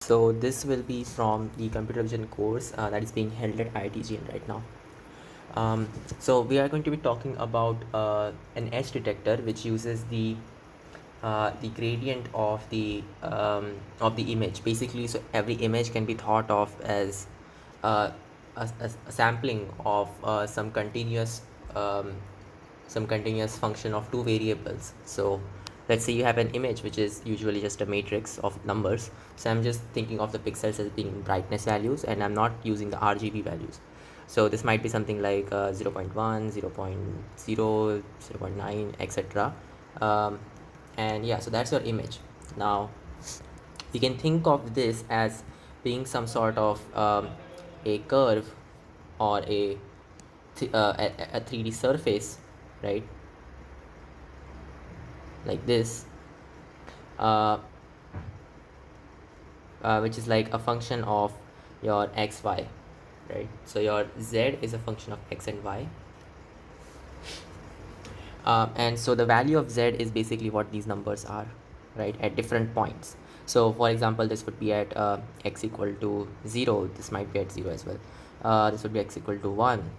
So this will be from the computer vision course that is being held at IIT right now. So we are going to be talking about an edge detector which uses the gradient of the image. Basically, so every image can be thought of as uh, a sampling of um, some continuous function of two variables. So let's say you have an image which is usually just a matrix of numbers. So I'm just thinking of the pixels as being brightness values, and I'm not using the RGB values. So this might be something like 0 0.1, 0 0.0, 0 0.9, etc. And yeah, so that's your image. Now we can think of this as being some sort of a curve or a 3D surface, right? Like this, uh, which is like a function of your x, y, right? So your z is a function of x and y. And so the value of z is basically what these numbers are, right, at different points. So for example, this would be at x equal to 0, this might be at 0 as well, this would be x equal to 1,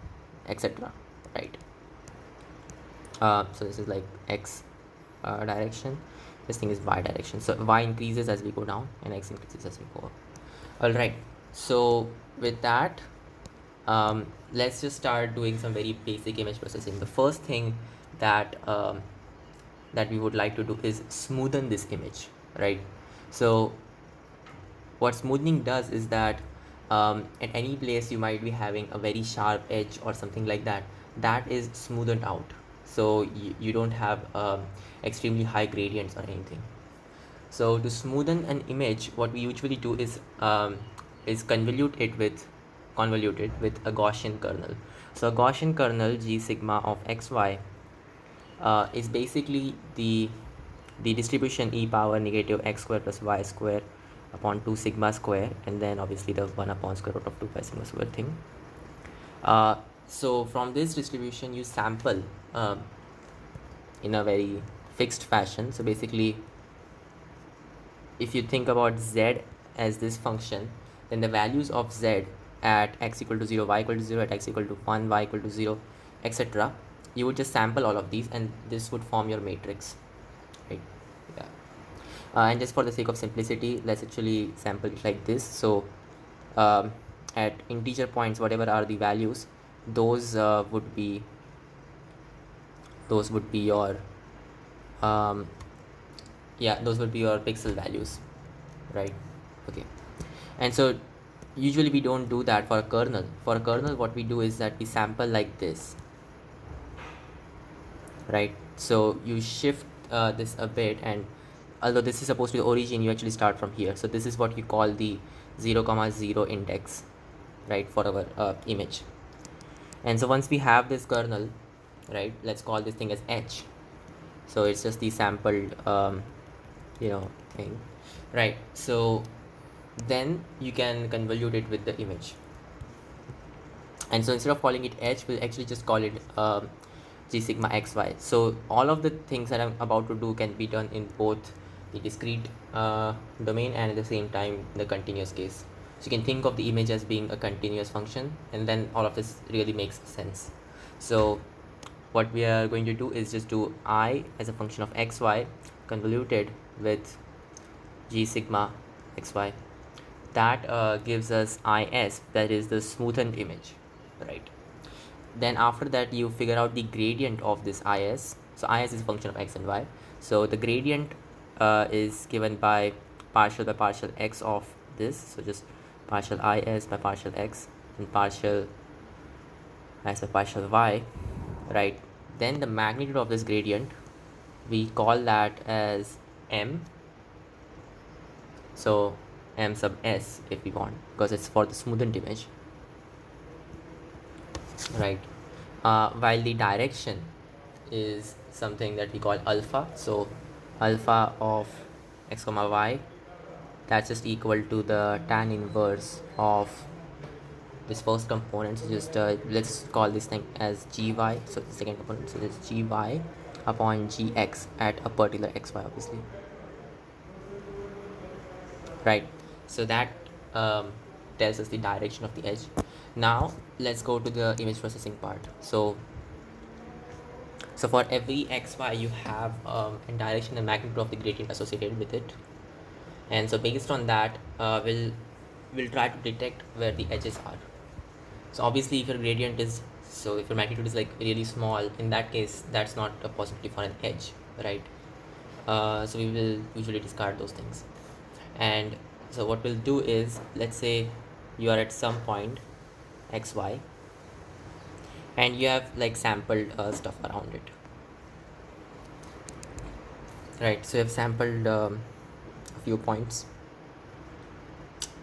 etc., right? So this is like x direction, this thing is y direction. So y increases as we go down and x increases as we go up. All right, so with that, let's just start doing some very basic image processing. The first thing that that we would like to do is smoothen this image, right? So what smoothing does is that at any place you might be having a very sharp edge or something like that, that is smoothed out. So you don't have extremely high gradients or anything. So to smoothen an image, what we usually do is convolute it with a Gaussian kernel. So a Gaussian kernel G sigma of xy is basically the distribution e power negative x square plus y square upon 2 sigma square, and then obviously the 1 upon square root of 2 pi sigma square thing. So from this distribution you sample in a very fixed fashion. So basically, if you think about z as this function, then the values of z at x equal to 0, y equal to 0, at x equal to 1, y equal to 0, etc., you would just sample all of these and this would form your matrix, right? Yeah. And just for the sake of simplicity, let's actually sample it like this. So at integer points, whatever are the values, those would be your those would be your pixel values, right? Okay. And so usually we don't do that for a kernel. For a kernel, what we do is that we sample like this, right? So you shift this a bit, and although this is supposed to be the origin, you actually start from here. So this is what you call the 0,0 index, right, for our image. And so once we have this kernel, right, let's call this thing as h. So it's just the sampled thing, right? So then you can convolute it with the image. And so instead of calling it h, we'll actually just call it g sigma xy. So all of the things that I'm about to do can be done in both the discrete domain and at the same time the continuous case. So you can think of the image as being a continuous function, and then all of this really makes sense. So what we are going to do is just do I as a function of xy convoluted with g sigma xy. That gives us is, that is the smoothened image, right? Then after that you figure out the gradient of this is. So is a function of x and y. So the gradient is given by partial x of this. So just partial is by partial x and partial as by partial y, right? Then the magnitude of this gradient, we call that as m. So m sub s if we want, because it's for the smoothened image, right? While the direction is something that we call alpha. So alpha of x comma y, that's just equal to the tan inverse of this first component. So just let's call this thing as gy. So the second component, so it's gy upon gx at a particular xy, obviously, right? So that um, tells us the direction of the edge. Now let's go to the image processing part. So for every xy you have a direction and magnitude of the gradient associated with it, and so based on that we'll try to detect where the edges are. So obviously if your gradient is, so if your magnitude is like really small, in that case that's not a possibility for an edge, right? So we will usually discard those things. And so what we'll do is, let's say you are at some point xy and you have like sampled stuff around it, right? So you have sampled a few points.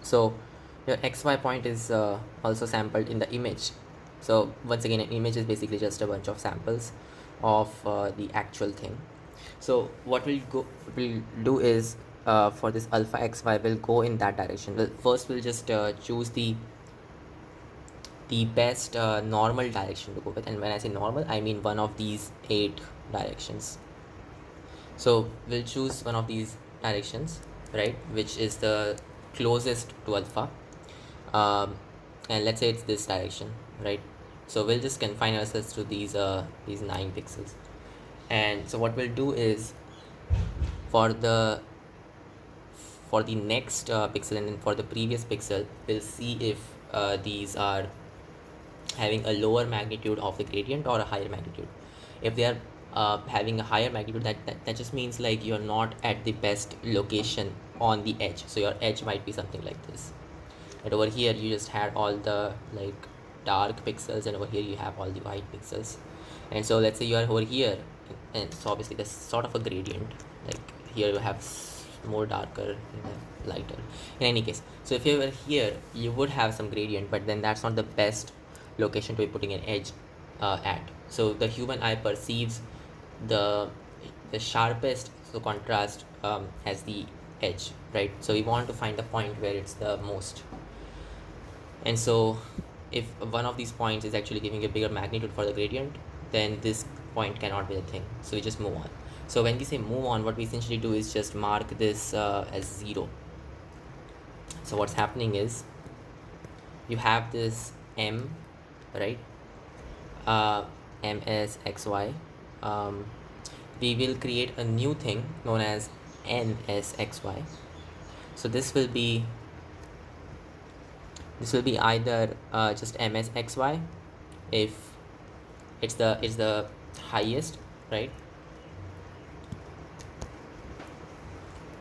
So your xy point is also sampled in the image. So once again, an image is basically just a bunch of samples of the actual thing. So what we'll do is, for this alpha xy, will go in that direction. Well, first we'll just choose the best normal direction to go with, and when I say normal, I mean one of these 8 directions. So we'll choose one of these directions, right, which is the closest to alpha, and let's say it's this direction, right? So we'll just confine ourselves to these 9 pixels. And so what we'll do is, for the next pixel and then for the previous pixel, we'll see if these are having a lower magnitude of the gradient or a higher magnitude. If they are having a higher magnitude, that just means like you're not at the best location on the edge. So your edge might be something like this, and over here you just had all the like dark pixels, and over here you have all the white pixels. And so let's say you are over here, and so obviously there's sort of a gradient, like here you have more darker and lighter. In any case, so if you were here you would have some gradient, but then that's not the best location to be putting an edge at. So the human eye perceives the sharpest, so contrast, as the edge, right? So we want to find the point where it's the most. And so if one of these points is actually giving a bigger magnitude for the gradient, then this point cannot be the thing, so we just move on. So when we say move on, what we essentially do is just mark this as 0. So what's happening is, you have this m, right? M as xy. We will create a new thing known as n as xy. So this will be either just m as xy if it's the highest, right?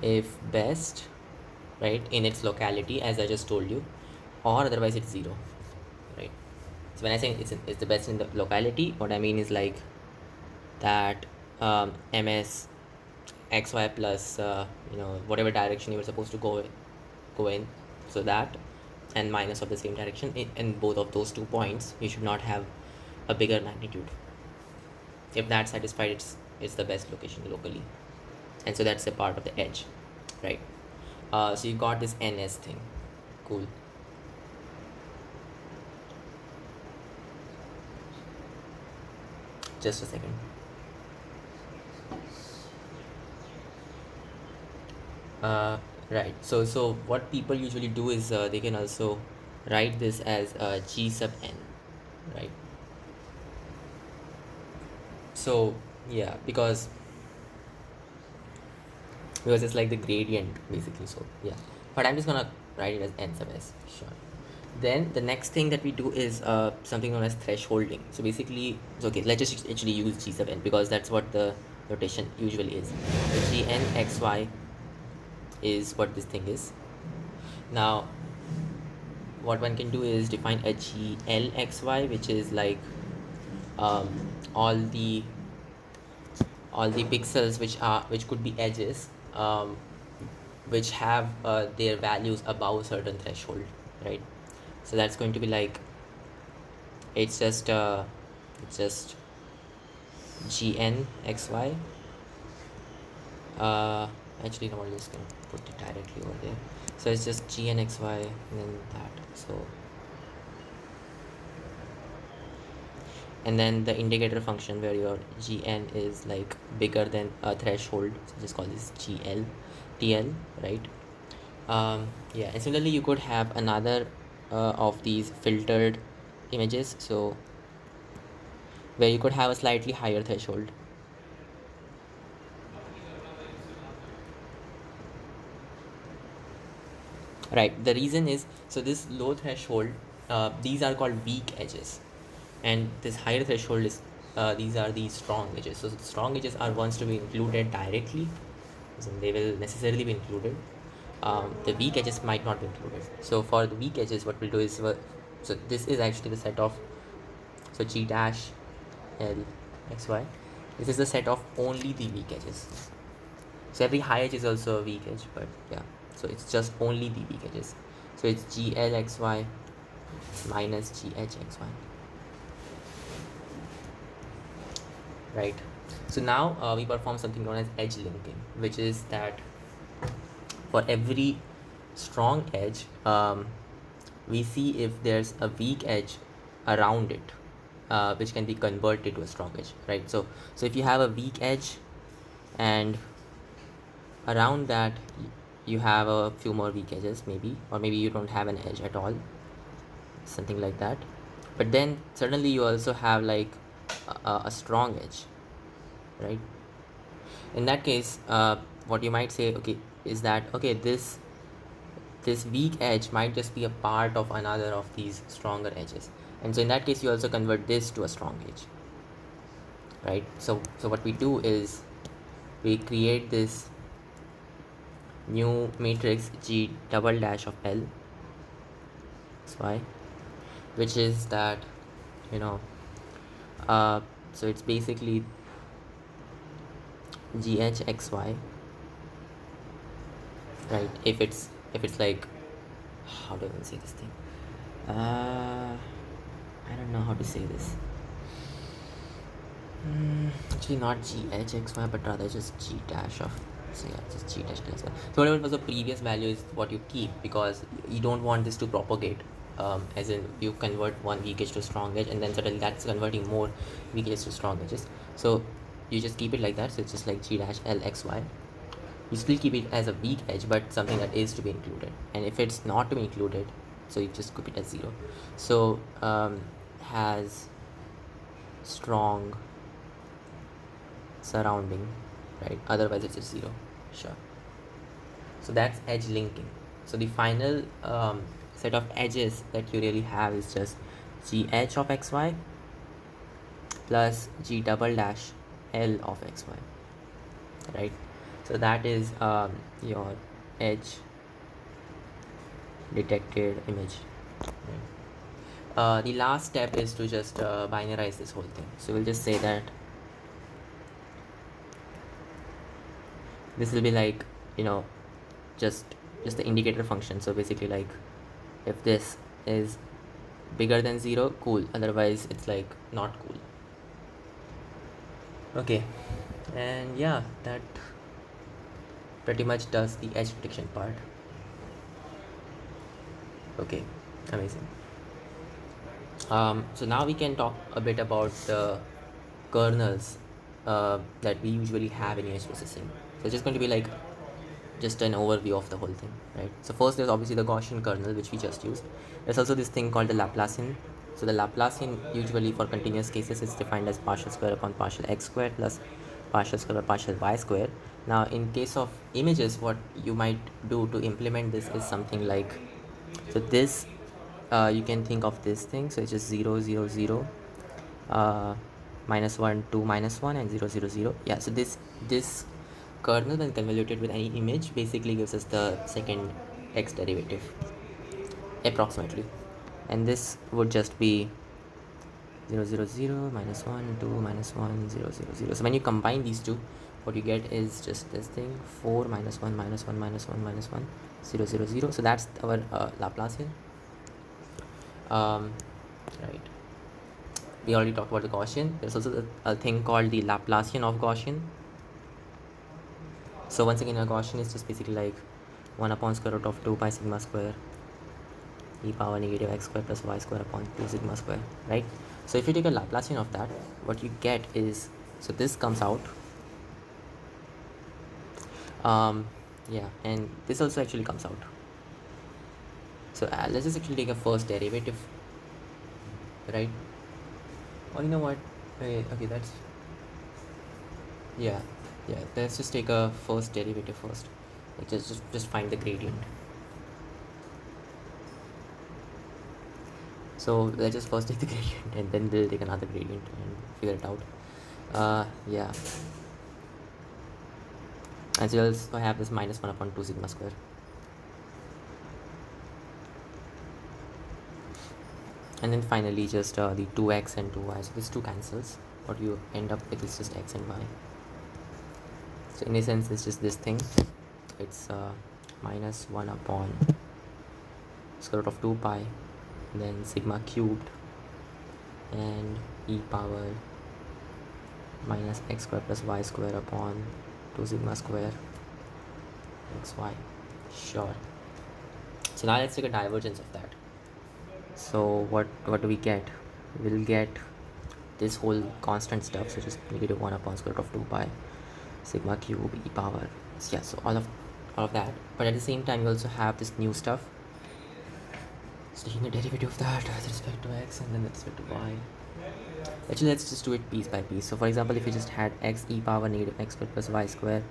If best, right, in its locality, as I just told you, or otherwise it's 0, right? So when I say it's the best in the locality, what I mean is like that ms xy plus whatever direction you were supposed to go in, so that, and minus of the same direction in both of those 2 points, you should not have a bigger magnitude. If that's satisfied, it's the best location locally, and so that's a part of the edge, right? So you got this ns thing. Cool. Just a second. Right, so what people usually do is they can also write this as g sub n, right? So yeah, because it's like the gradient basically. So yeah, but I'm just gonna write it as n sub s, sure. Then the next thing that we do is something known as thresholding. So basically, so okay, let's just actually use g sub n because that's what the notation usually is. So gn xy is what this thing is. Now what one can do is define a gl xy, which is like all the pixels which could be edges, which have their values above a certain threshold, right? So that's going to be like, it's just gn xy. Actually no, I'm just gonna put it directly over there. So it's just gn xy and then that. So and then the indicator function where your gn is like bigger than a threshold, so just call this tl, right? Yeah, and similarly you could have another of these filtered images, so where you could have a slightly higher threshold. Right, the reason is, so this low threshold, these are called weak edges, and this higher threshold is, these are the strong edges. So the strong edges are ones to be included directly, so they will necessarily be included. The weak edges might not be included. So for the weak edges, what we'll do is, so this is actually the set of, so g dash l x y, this is the set of only the weak edges. So every high edge is also a weak edge, but yeah, so it's just only the weak edges. So it's glxy minus ghxy, right? So now we perform something known as edge linking, which is that for every strong edge, we see if there's a weak edge around it, which can be converted to a strong edge, right? So if you have a weak edge and around that you have a few more weak edges, maybe, or maybe you don't have an edge at all, something like that, but then suddenly you also have like a strong edge, right? In that case, what you might say, okay, is that, okay, this weak edge might just be a part of another of these stronger edges, and so in that case you also convert this to a strong edge, right? So what we do is we create this new matrix G double dash of L xy, which is that, you know, so it's basically GHXY, right? If it's like, how do I even say this thing? I don't know how to say this. Actually not GHXY, but rather just G dash of, so yeah, just G dash XY. So whatever was the previous value is what you keep, because you don't want this to propagate. As in, you convert one weak edge to strong edge, and then suddenly that's converting more weak edges to strong edges. So you just keep it like that. So it's just like G dash LXY. You still keep it as a weak edge, but something that is to be included. And if it's not to be included, so you just keep it as 0. So has strong surrounding, right? Otherwise it's just 0. Sure. So that's edge linking. So the final set of edges that you really have is just g edge of xy plus g double dash l of xy, right? So that is your edge detected image, right? The last step is to just binarize this whole thing. So we'll just say that this will be like, you know, just the indicator function. So basically, like, if this is bigger than 0, cool, otherwise it's like not cool. Okay, and yeah, that pretty much does the edge prediction part. Okay, amazing. So now we can talk a bit about the kernels that we usually have in image processing. So it's just going to be like just an overview of the whole thing, right? So first there's obviously the Gaussian kernel, which we just used. There's also this thing called the Laplacian. So the Laplacian, usually for continuous cases, is defined as partial square upon partial x square plus partial square by partial y square. Now in case of images, what you might do to implement this is something like, so this you can think of this thing, so it's just 0 0 0 minus 1 2 minus 1 and 0 0 0. Yeah, so this kernel, when convoluted with any image, basically gives us the second x derivative approximately, and this would just be 0 0 0 minus 1 2 minus 1 0 0 0. So when you combine these two, what you get is just this thing, 4 minus 1 minus 1 minus 1 minus 1 0 0 0. So that's our Laplacian. Right, we already talked about the Gaussian. There's also a thing called the Laplacian of Gaussian. So once again, a Gaussian is just basically like 1 upon square root of 2 pi sigma square e power negative x square plus y square upon 2 sigma square, right? So if you take a Laplacian of that, what you get is, so this comes out, yeah, and this also actually comes out. So let's just actually take a first derivative, right? Or you know what, okay, that's, yeah, yeah, let's just take a first derivative first, like just find the gradient. So let's just first take the gradient and then we'll take another gradient and figure it out. Yeah, and so you'll also have this minus 1 upon 2 sigma square. And then finally just the 2x and 2y, so this 2 cancels. What you end up with is just x and y. So in a sense it's just this thing. It's minus 1 upon square root of 2 pi, then sigma cubed, and e power minus x square plus y square upon 2 sigma square xy. Sure. So now let's take a divergence of that. So what do we get? We'll get this whole constant stuff, so just negative 1 upon square root of 2 pi sigma cube e power. So yeah, so all of that. But at the same time you also have this new stuff. So taking the derivative of that with respect to x and then with respect to y. Actually, let's just do it piece by piece. So for example, if you just had x e power negative x squared plus y square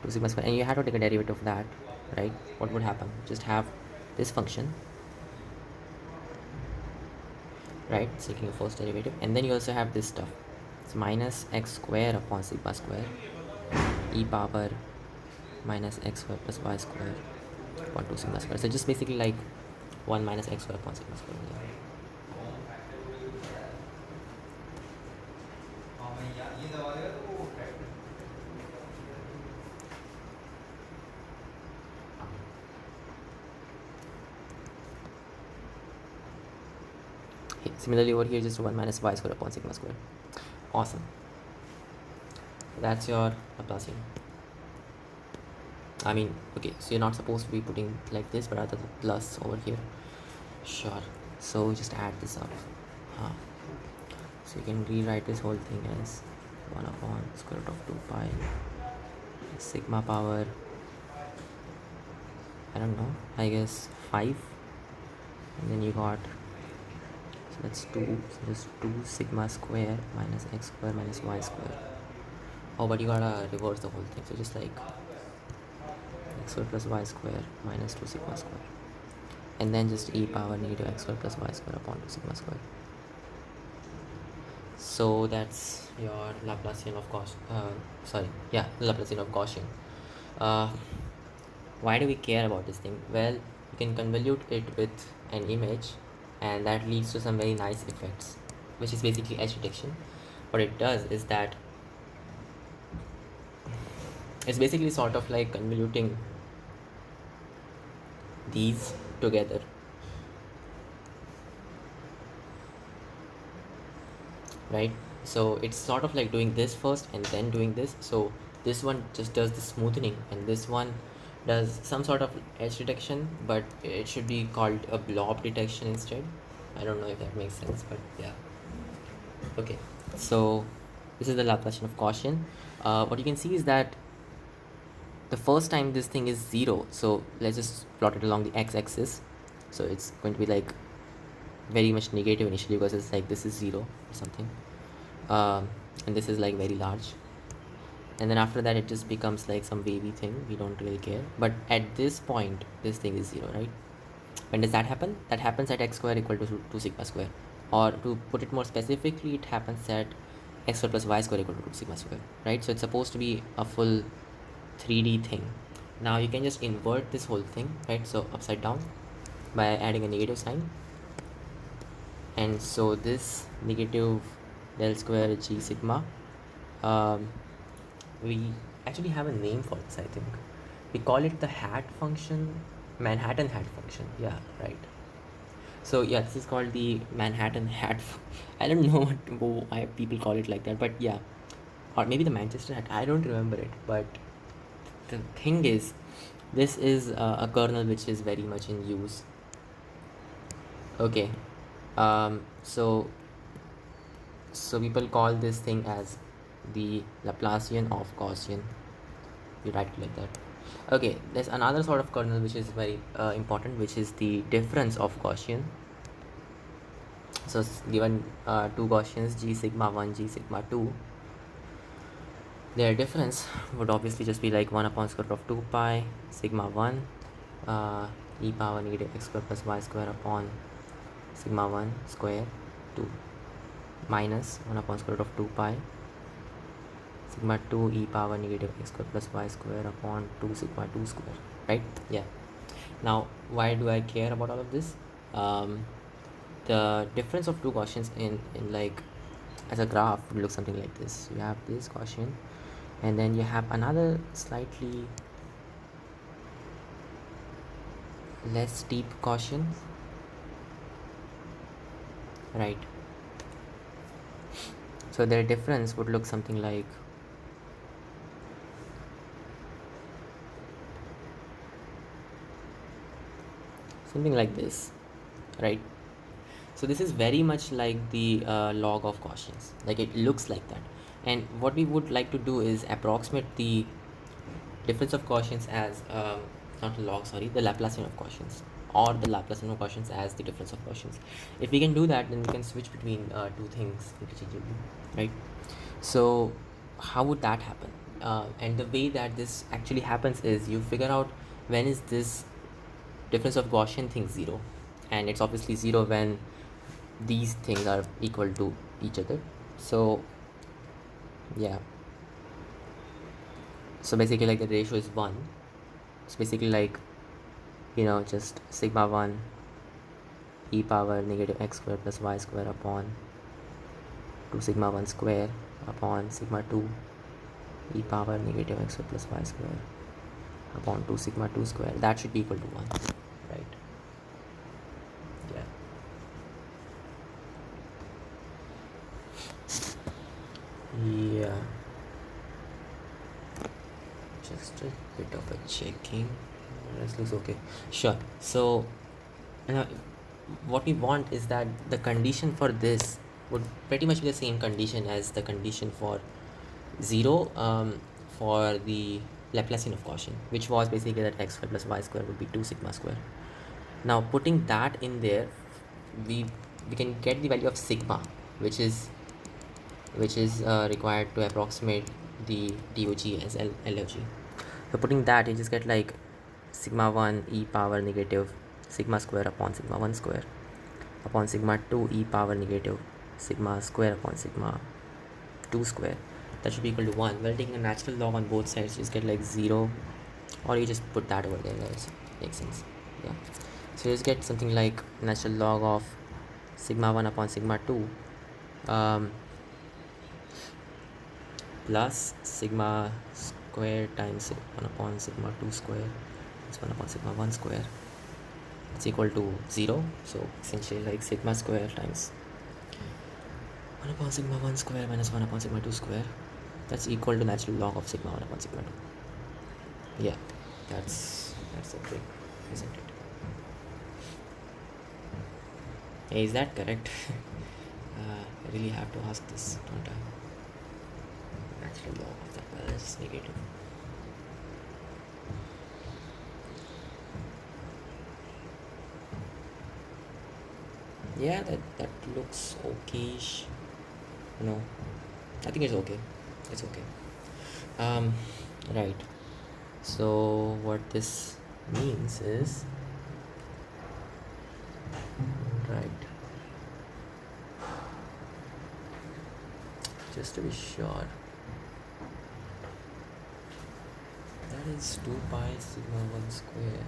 2 sigma square, and you had to take a derivative of that, right? What would happen? Just have this function, right? So taking a first derivative, and then you also have this stuff. It's minus x square upon sigma square e power minus x square plus y square upon 2 sigma square. So just basically like 1 minus x square upon sigma square. Yeah. Similarly over here, just 1 minus y square upon sigma square. Awesome. That's your Laplacian. I mean, okay, so you're not supposed to be putting like this, but rather the plus over here. Sure. So just add this up. So you can rewrite this whole thing as 1 upon square root of 2 pi sigma power, I don't know, I guess 5. And then you got, so that's 2, so just 2 sigma square minus x square minus y square. Oh, but you gotta reverse the whole thing. So just like x square plus y square minus 2 sigma square, and then just e power negative x square plus y square upon 2 sigma square. So that's your Laplacian of Gaussian. Laplacian of Gaussian. Why do we care about this thing? Well, you can convolute it with an image, and that leads to some very nice effects, which is basically edge detection. What it does is that it's basically sort of like convoluting these together, right? So it's sort of like doing this first and then doing this. So this one just does the smoothing, and this one does some sort of edge detection, but it should be called a blob detection instead. I don't know if that makes sense, but yeah. Okay, so this is the Laplacian of Gaussian. What you can see is that the first time this thing is 0, so let's just plot it along the x-axis. So it's going to be like very much negative initially, because it's like this is 0 or something, and this is like very large, and then after that it just becomes like some wavy thing. We don't really care, but at this point this thing is 0, right? When does that happen? That happens at x square equal to 2 sigma square, or to put it more specifically, it happens at x square plus y square equal to 2 sigma square, right? So it's supposed to be a full 3D thing. Now you can just invert this whole thing, right? So upside down by adding a negative sign, and so this negative del square g sigma, we actually have a name for this. I think we call it the hat function, Manhattan hat function. Yeah, right. So yeah, this is called the Manhattan hat. I don't know why people call it like that, but yeah, or maybe the Manchester hat. I don't remember it, but the thing is, this is a kernel which is very much in use. Okay, so people call this thing as the Laplacian of Gaussian. We write it like that. Okay, there's another sort of kernel which is very important, which is the difference of Gaussian. So given two Gaussians, g sigma 1, g sigma 2, their difference would obviously just be like 1 upon square root of 2 pi sigma 1 e power negative x square plus y square upon sigma 1 square 2 minus 1 upon square root of 2 pi sigma 2 e power negative x square plus y square upon 2 sigma 2 square, right? Yeah. Now, why do I care about all of this? The difference of two Gaussians in like as a graph would look something like this. You have this Gaussian, and then you have another slightly less steep Gaussian, right? So their difference would look something like this, right? So this is very much like the log of Gaussians, like it looks like that. And what we would like to do is approximate the difference of Gaussians as not log, sorry, the Laplacian of Gaussians, or the Laplacian of Gaussians as the difference of Gaussians. If we can do that, then we can switch between two things interchangeably, right? So how would that happen? And the way that this actually happens is you figure out when is this difference of Gaussian thing 0, and it's obviously 0 when these things are equal to each other. So yeah, so basically like the ratio is 1. It's basically like, you know, just sigma 1 e power negative x square plus y square upon 2 sigma 1 square upon sigma 2 e power negative x square plus y square upon 2 sigma 2 square. That should be equal to 1, right? Yeah, just a bit of a checking. This looks okay. Sure. So what we want is that the condition for this would pretty much be the same condition as the condition for 0 for the Laplacian of Gaussian, which was basically that x square plus y square would be 2 sigma square. Now putting that in there, we can get the value of sigma, which is required to approximate the DOG as LOG. So putting that, you just get like sigma 1 e power negative sigma square upon sigma 1 square upon sigma 2 e power negative sigma square upon sigma 2 square. That should be equal to 1. Well, taking a natural log on both sides, you just get like 0, or you just put that over there, guys. Makes sense. Yeah. So you just get something like natural log of sigma 1 upon sigma 2 plus sigma square times 1 upon sigma 2 square is 1 upon sigma 1 square. It's equal to 0. So essentially like sigma square times 1 upon sigma 1 square minus 1 upon sigma 2 square. That's equal to natural log of sigma 1 upon sigma 2. Yeah, that's a trick, isn't it? Hey, is that correct? I really have to ask this, don't I? Natural log of the balance is negative. Yeah, that looks okayish. No, I think it's okay. It's okay. Right. So what this means is, right, just to be sure, that is 2 pi sigma 1 square,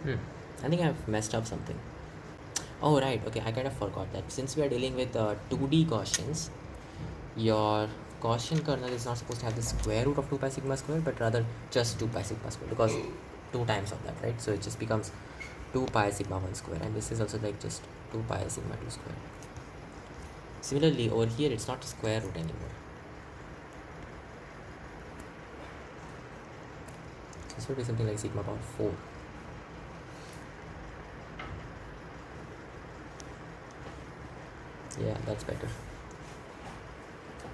and I think I've messed up something. Oh right, okay, I kind of forgot that since we are dealing with 2D Gaussians, your Gaussian kernel is not supposed to have the square root of 2 pi sigma square, but rather just 2 pi sigma square, because 2 times of that, right? So it just becomes 2 pi sigma 1 square, and this is also like just 2 pi sigma 2 square. Similarly, over here it's not a square root anymore. This would be something like sigma power 4. Yeah, that's better.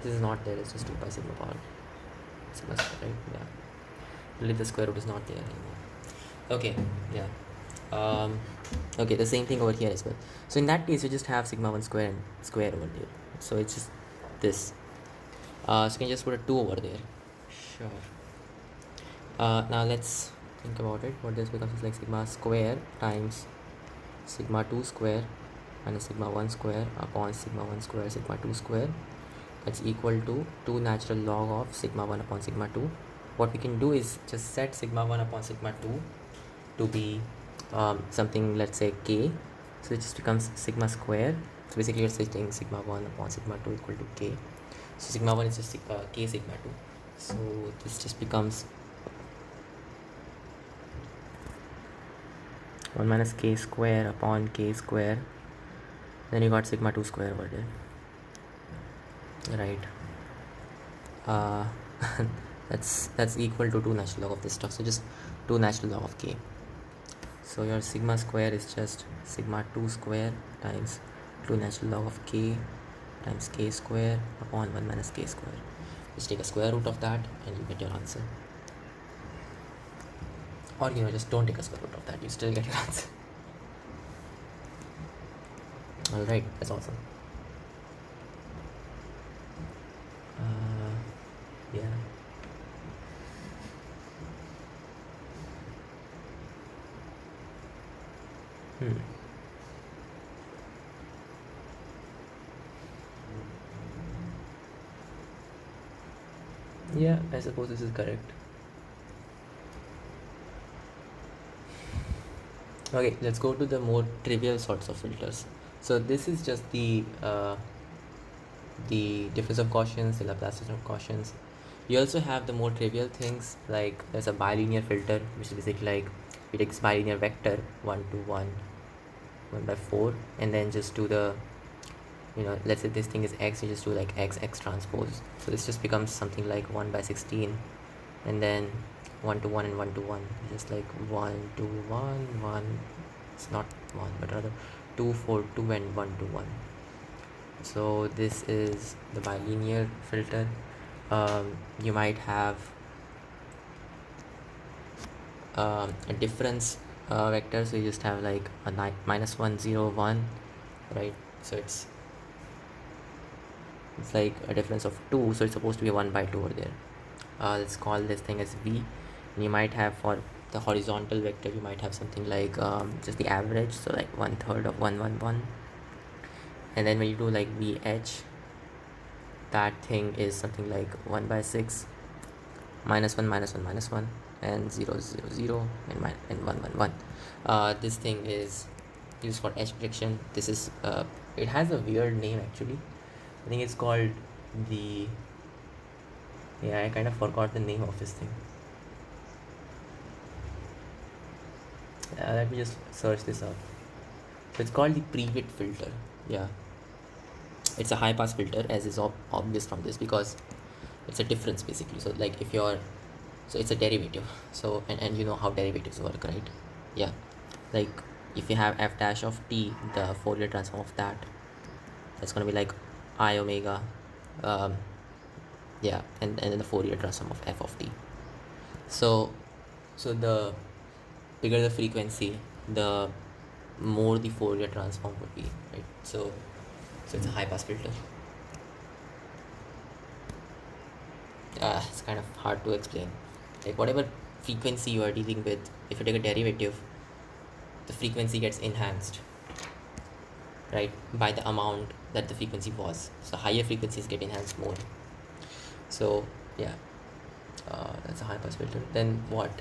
This is not there, it's just 2 pi sigma power sigma square, right? Yeah. only the square root is not there anymore. Okay, yeah. Okay, the same thing over here as well. So in that case, you just have sigma 1 square and square over there. So it's just this. So you can just put a 2 over there. Sure. Now let's think about it. What this becomes is like sigma square times sigma 2 square minus sigma 1 square upon sigma 1 square sigma 2 square. That's equal to 2 natural log of sigma 1 upon sigma 2. What we can do is just set sigma 1 upon sigma 2 to be something, let's say k. So it just becomes sigma square. So basically you're setting sigma 1 upon sigma 2 equal to k. So sigma 1 is just k sigma 2. So this just becomes 1 minus k square upon k square. Then you got sigma 2 square over there. Right. That's equal to 2 natural log of this stuff. So just 2 natural log of k. So your sigma square is just sigma 2 square times 2 natural log of k times k square upon 1 minus k square. Just take a square root of that and you get your answer. Or just don't take a square root of that, you still get your answer. Alright, that's awesome. Yeah. Yeah, I suppose this is correct. Okay, let's go to the more trivial sorts of filters. So this is just the difference of quotients, the Laplace transform of quotients. You also have the more trivial things, like there's a bilinear filter, which is basically like we take this bilinear vector 1 to 1 by 4, and then just do the let's say this thing is x, you just do like x transpose. So this just becomes something like 1 by 16, and then 1 to 1 and 1 to 1, just like 1 to 1 1, it's not 1 but rather 2 4 2 and 1 to 1. So this is the bilinear filter. You might have a difference vector, so you just have like a minus 1 0 1, right? So it's like a difference of 2, so it's supposed to be 1 by 2 over there. Let's call this thing as v. And you might have, for the horizontal vector, you might have something like just the average, so like 1/3 of 1 1 1. And then when you do like vh, that thing is something like 1 by 6 minus 1 minus 1 minus 1 and 0 0 0 and 1 1 1. This thing is used for edge prediction. This is it has a weird name actually. I think it's called the I kind of forgot the name of this thing. Let me just search this up. So it's called the Prewitt filter. Yeah, it's a high pass filter, as is obvious from this, because it's a difference basically. So like if you're it's a derivative. So and you know how derivatives work, right? Yeah, like if you have f dash of t, the Fourier transform of that's going to be like I omega, yeah, and then the Fourier transform of f of t. So the bigger the frequency, the more the Fourier transform would be, right? So it's a high pass filter. It's kind of hard to explain. Like whatever frequency you are dealing with, if you take a derivative, the frequency gets enhanced, right, by the amount that the frequency was. So higher frequencies get enhanced more. So yeah, that's a high pass filter. Then what?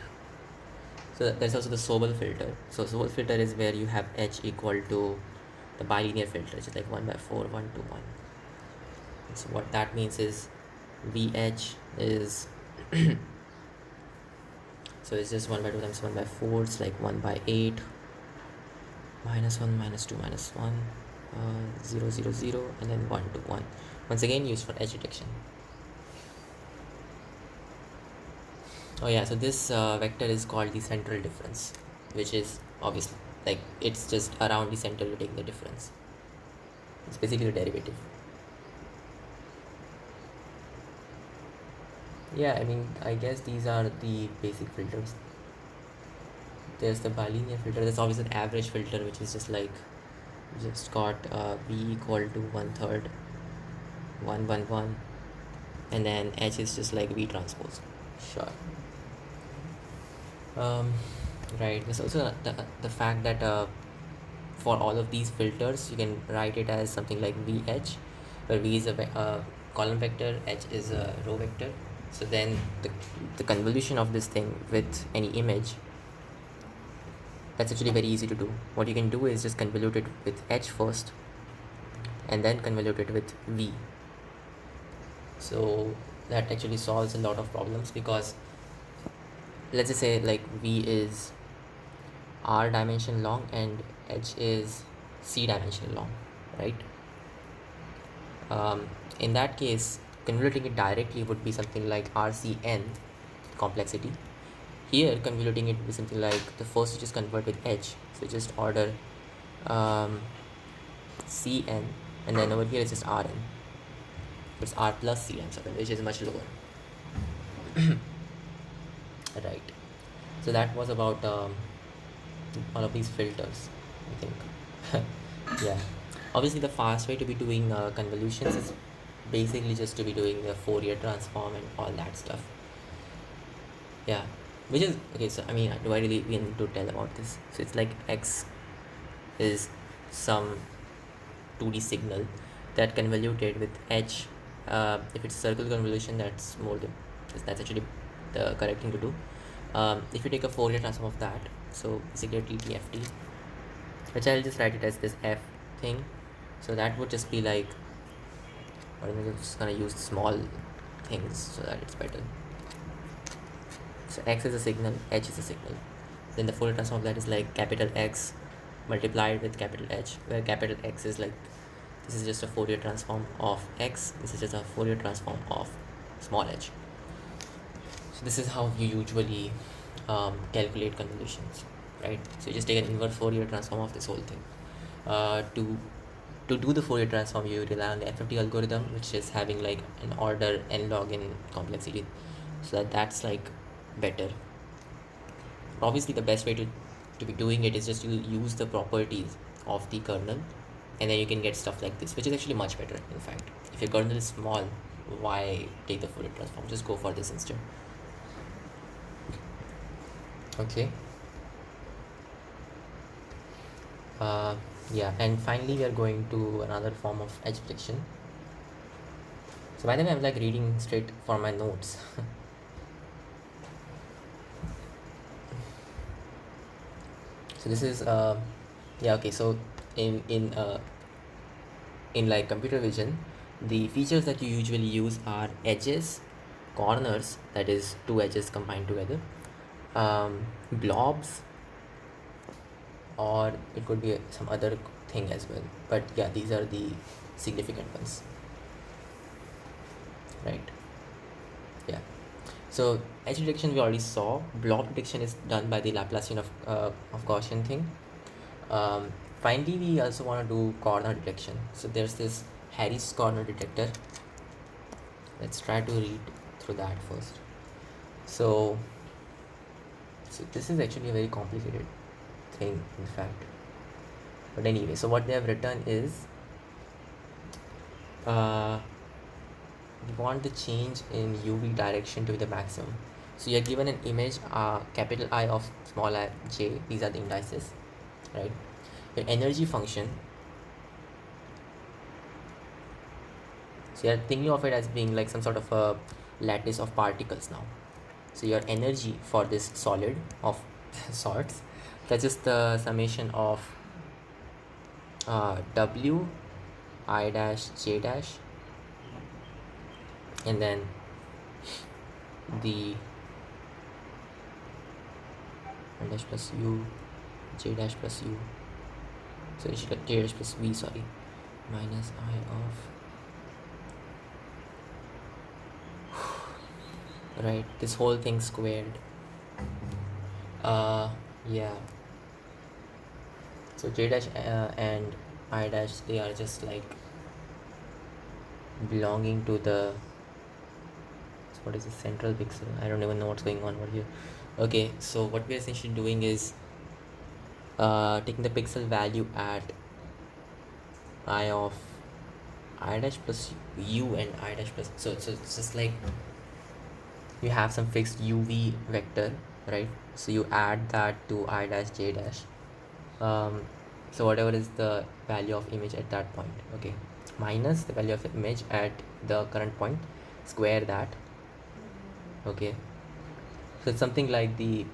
So there's also the Sobel filter. So Sobel filter is where you have h equal to the bilinear filter, which is like 1 by 4 1 to 1. So what that means is vh is so it's just 1 by 2 times 1 by 4, it's like 1 by 8 minus 1 minus 2 minus 1 0 0 0 and then 1 to 1, once again used for edge detection. Oh yeah, so this vector is called the central difference, which is obviously like it's just around the center you take the difference. It's basically the derivative. Yeah, I mean, I guess these are the basic filters. There's the bilinear filter. There's obviously an average filter, which is just like just got b equal to 1/3 111, and then h is just like v transpose. Sure. um, right, there's also the fact that for all of these filters you can write it as something like vh, where v is a column vector, h is a row vector. So then the convolution of this thing with any image, that's actually very easy to do. What you can do is just convolute it with h first and then convolute it with v. So that actually solves a lot of problems, because let's just say like v is r dimension long and h is c dimension long, right? In that case, convoluting it directly would be something like rcn complexity. Here convoluting it would be something like the first you just convert with h, so just order um, cn, and then over here it's just rn. It's r plus c, I'm sorry, which is much lower. Right, so that was about all of these filters, I think. Yeah, obviously the fast way to be doing convolutions is basically just to be doing the Fourier transform and all that stuff. Yeah, which is okay. So I mean, do I really need to tell about this? So it's like x is some 2D signal that convoluted with h. If it's circle convolution, that's more than that's actually the correct thing to do. If you take a Fourier transform of that, so basically a TTFT, which I'll just write it as this f thing. So that would just be like, I'm just gonna use small things so that it's better. So x is a signal, h is a signal. Then the Fourier transform of that is like capital X multiplied with capital H, where capital X is like, this is just a Fourier transform of x, this is just a Fourier transform of small h. So this is how you usually calculate convolutions, right? So you just take an inverse Fourier transform of this whole thing. To do the Fourier transform, you rely on the FFT algorithm, which is having like an order n log n complexity, so that's like better. Obviously the best way to be doing it is just to use the properties of the kernel, and then you can get stuff like this, which is actually much better. In fact, if your kernel is small, why take the Fourier transform? Just go for this instead. Okay. Yeah, and finally we are going to another form of edge prediction. So by the way, I'm like reading straight from my notes. So this is yeah, okay. So in like computer vision, the features that you usually use are edges, corners, that is two edges combined together, blobs, or it could be some other thing as well. But yeah, these are the significant ones, right? Yeah. So edge detection we already saw. Blob detection is done by the Laplacian of Gaussian thing. Finally, we also want to do corner detection. So there's this Harris corner detector. Let's try to read through that first. So this is actually a very complicated thing, in fact. But anyway, so what they have written is we want the change in UV direction to be the maximum. So you're given an image, capital I of small I j, these are the indices, right? Your energy function, so you're thinking of it as being like some sort of a lattice of particles now. So your energy for this solid of sorts, that's just the summation of w I dash j dash, and then the I dash plus u, j dash plus u, so it should be j dash plus v, sorry, minus I of right, this whole thing squared. Yeah, so j dash and I dash, they are just like belonging to the, what is the central pixel? I don't even know what's going on over here. Okay, so what we're essentially doing is taking the pixel value at I of I dash plus u and I dash plus, so it's just like you have some fixed uv vector, right? So you add that to I dash j dash, so whatever is the value of image at that point, okay, minus the value of the image at the current point, square that, okay. So it's something like the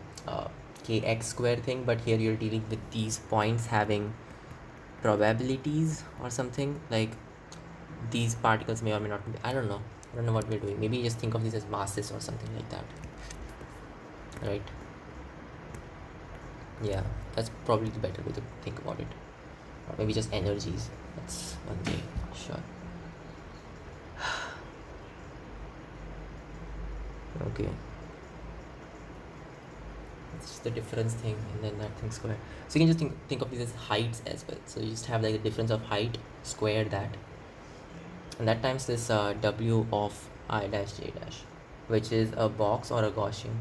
kx square thing, but here you're dealing with these points having probabilities or something, like these particles may or may not be, I don't know what we're doing. Maybe just think of these as masses or something like that, right? Yeah, that's probably the better way to think about it. Or maybe just energies. That's one way, sure. Okay, it's just the difference thing and then that thing square. So you can just think of these as heights as well. So you just have like the difference of height, square that, and that times this w of I dash j dash, which is a box or a Gaussian.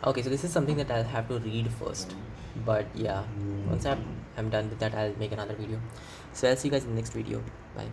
Okay, so this is something that I'll have to read first, but yeah, once I'm done with that, I'll make another video. So I'll see you guys in the next video. Bye.